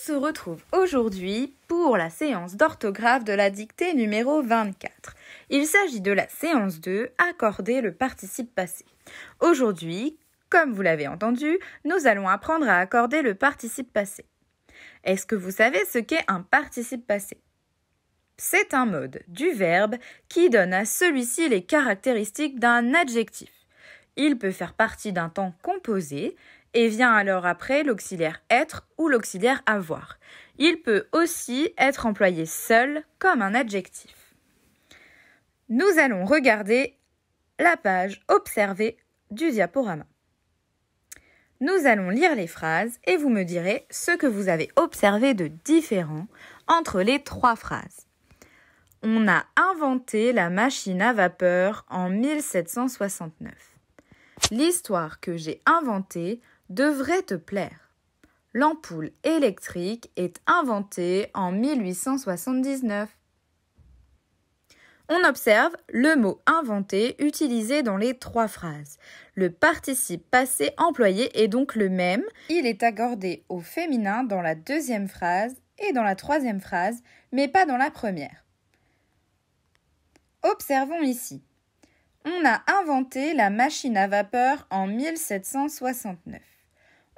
se retrouve aujourd'hui pour la séance d'orthographe de la dictée numéro 24. Il s'agit de la séance 2, accorder le participe passé. Aujourd'hui, comme vous l'avez entendu, nous allons apprendre à accorder le participe passé. Est-ce que vous savez ce qu'est un participe passé ? C'est un mode du verbe qui donne à celui-ci les caractéristiques d'un adjectif. Il peut faire partie d'un temps composé et vient alors après l'auxiliaire être ou l'auxiliaire avoir. Il peut aussi être employé seul comme un adjectif. Nous allons regarder la page observée du diaporama. Nous allons lire les phrases et vous me direz ce que vous avez observé de différent entre les trois phrases. On a inventé la machine à vapeur en 1769. L'histoire que j'ai inventée devrait te plaire. L'ampoule électrique est inventée en 1879. On observe le mot « inventé » utilisé dans les trois phrases. Le participe passé employé est donc le même. Il est accordé au féminin dans la deuxième phrase et dans la troisième phrase, mais pas dans la première. Observons ici. On a inventé la machine à vapeur en 1769.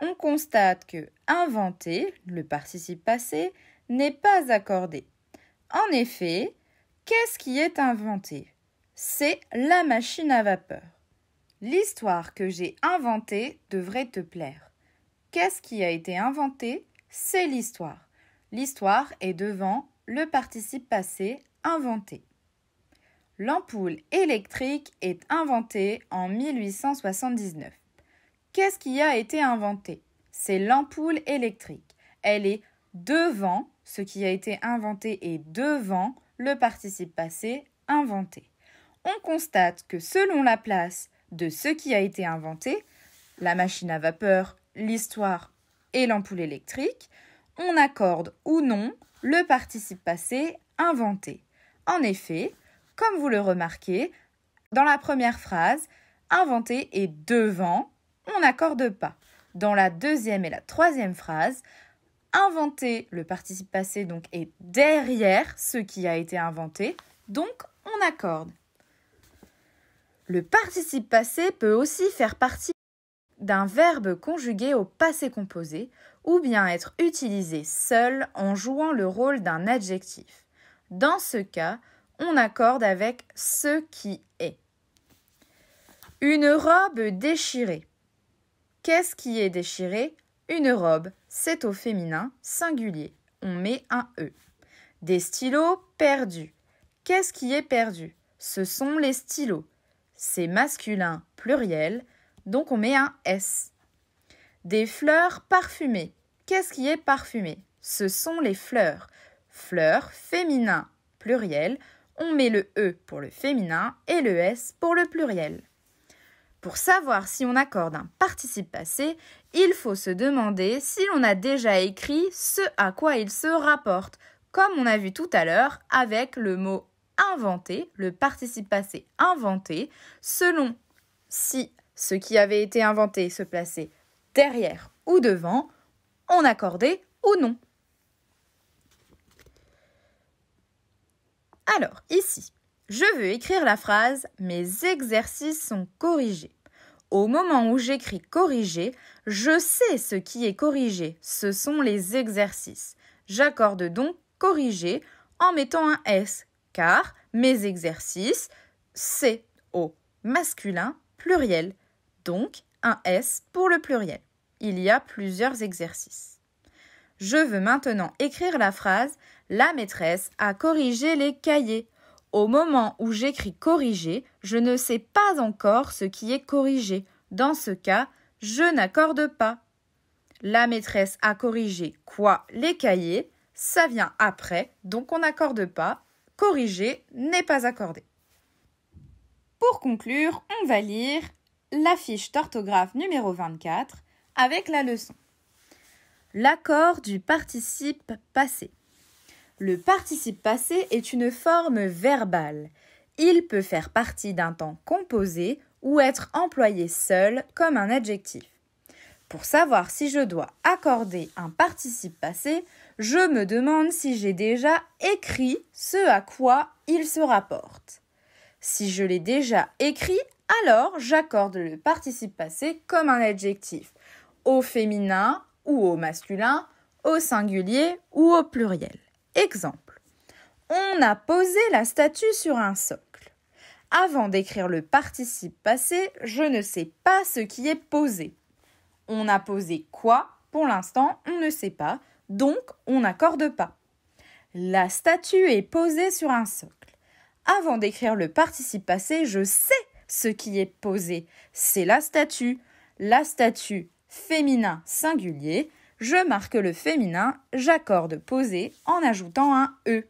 On constate que « inventer », le participe passé, n'est pas accordé. En effet, qu'est-ce qui est inventé ? C'est la machine à vapeur. L'histoire que j'ai inventée devrait te plaire. Qu'est-ce qui a été inventé ? C'est l'histoire. L'histoire est devant le participe passé inventé. L'ampoule électrique est inventée en 1879. Qu'est-ce qui a été inventé ? C'est l'ampoule électrique. Elle est devant, ce qui a été inventé est devant le participe passé inventé. On constate que selon la place de ce qui a été inventé, la machine à vapeur, l'histoire et l'ampoule électrique, on accorde ou non le participe passé inventé. En effet, comme vous le remarquez, dans la première phrase, inventé est devant, on n'accorde pas. Dans la deuxième et la troisième phrase, inventer, le participe passé donc est derrière ce qui a été inventé, donc on accorde. Le participe passé peut aussi faire partie d'un verbe conjugué au passé composé ou bien être utilisé seul en jouant le rôle d'un adjectif. Dans ce cas, on accorde avec ce qui est. Une robe déchirée. Qu'est-ce qui est déchiré ? Une robe, c'est au féminin, singulier. On met un E. Des stylos perdus. Qu'est-ce qui est perdu ? Ce sont les stylos. C'est masculin, pluriel, donc on met un S. Des fleurs parfumées. Qu'est-ce qui est parfumé ? Ce sont les fleurs. Fleurs, féminin, pluriel, on met le E pour le féminin et le S pour le pluriel. Pour savoir si on accorde un participe passé, il faut se demander si l'on a déjà écrit ce à quoi il se rapporte, comme on a vu tout à l'heure avec le mot inventé, le participe passé inventé, selon si ce qui avait été inventé se plaçait derrière ou devant, on accordait ou non. Alors, ici, je veux écrire la phrase « Mes exercices sont corrigés ». Au moment où j'écris « corriger », je sais ce qui est corrigé, ce sont les exercices. J'accorde donc « corriger » en mettant un S, car mes exercices, c'est au masculin pluriel, donc un S pour le pluriel. Il y a plusieurs exercices. Je veux maintenant écrire la phrase « La maîtresse a corrigé les cahiers ». Au moment où j'écris « corriger », je ne sais pas encore ce qui est corrigé. Dans ce cas, je n'accorde pas. La maîtresse a corrigé quoi ? Les cahiers. Ça vient après, donc on n'accorde pas. Corriger n'est pas accordé. Pour conclure, on va lire la fiche d'orthographe numéro 24 avec la leçon. L'accord du participe passé. Le participe passé est une forme verbale. Il peut faire partie d'un temps composé ou être employé seul comme un adjectif. Pour savoir si je dois accorder un participe passé, je me demande si j'ai déjà écrit ce à quoi il se rapporte. Si je l'ai déjà écrit, alors j'accorde le participe passé comme un adjectif au féminin ou au masculin, au singulier ou au pluriel. Exemple. On a posé la statue sur un socle. Avant d'écrire le participe passé, je ne sais pas ce qui est posé. On a posé quoi? Pour l'instant, on ne sait pas, donc on n'accorde pas. La statue est posée sur un socle. Avant d'écrire le participe passé, je sais ce qui est posé. C'est la statue. La statue féminin singulier. Je marque le féminin, j'accorde posé en ajoutant un E.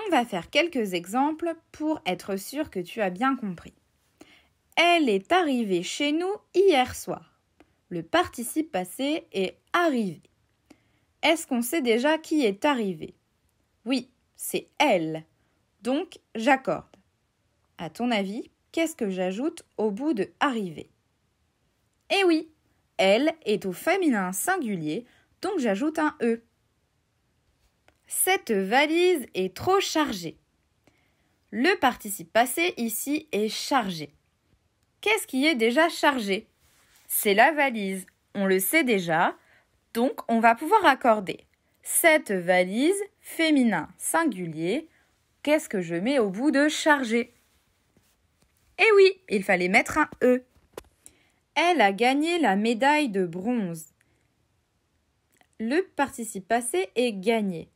On va faire quelques exemples pour être sûr que tu as bien compris. Elle est arrivée chez nous hier soir. Le participe passé est arrivé. Est-ce qu'on sait déjà qui est arrivé? Oui, c'est elle. Donc, j'accorde. À ton avis, qu'est-ce que j'ajoute au bout de arriver? Eh oui, elle est au féminin singulier, donc j'ajoute un E. Cette valise est trop chargée. Le participe passé ici est chargé. Qu'est-ce qui est déjà chargé? C'est la valise, on le sait déjà, donc on va pouvoir accorder. Cette valise, féminin singulier, qu'est-ce que je mets au bout de chargé? Eh oui, il fallait mettre un E. Elle a gagné la médaille de bronze. Le participe passé est gagné.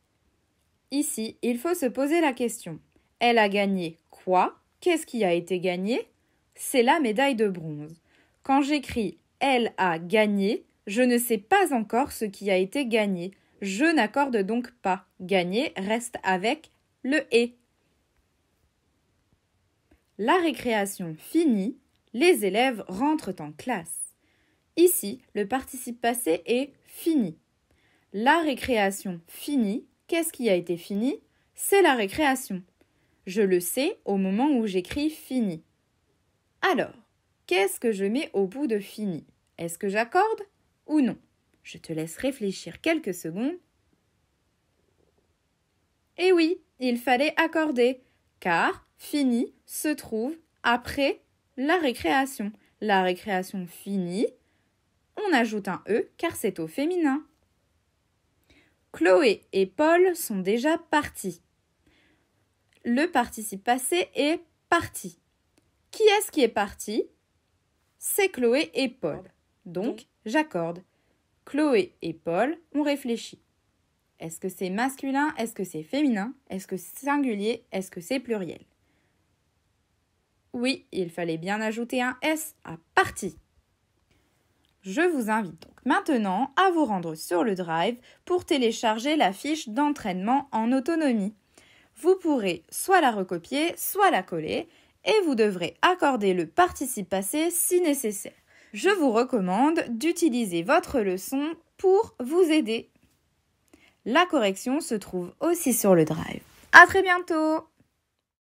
Ici, il faut se poser la question. Elle a gagné quoi? Qu'est-ce qui a été gagné? C'est la médaille de bronze. Quand j'écris « elle a gagné », je ne sais pas encore ce qui a été gagné. Je n'accorde donc pas. Gagné reste avec le « et ». La récréation finie, les élèves rentrent en classe. Ici, le participe passé est fini. La récréation finie, qu'est-ce qui a été fini? C'est la récréation. Je le sais au moment où j'écris fini. Alors, qu'est-ce que je mets au bout de fini? Est-ce que j'accorde ou non? Je te laisse réfléchir quelques secondes. Et oui, il fallait accorder, car fini se trouve après la récréation. La récréation finie, on ajoute un E car c'est au féminin. Chloé et Paul sont déjà partis. Le participe passé est parti. Qui est-ce qui est parti? C'est Chloé et Paul. Donc, j'accorde. Chloé et Paul, on réfléchit. Est-ce que c'est masculin? Est-ce que c'est féminin? Est-ce que c'est singulier? Est-ce que c'est pluriel? Oui, il fallait bien ajouter un S à parti. Je vous invite donc maintenant à vous rendre sur le Drive pour télécharger la fiche d'entraînement en autonomie. Vous pourrez soit la recopier, soit la coller et vous devrez accorder le participe passé si nécessaire. Je vous recommande d'utiliser votre leçon pour vous aider. La correction se trouve aussi sur le Drive. À très bientôt!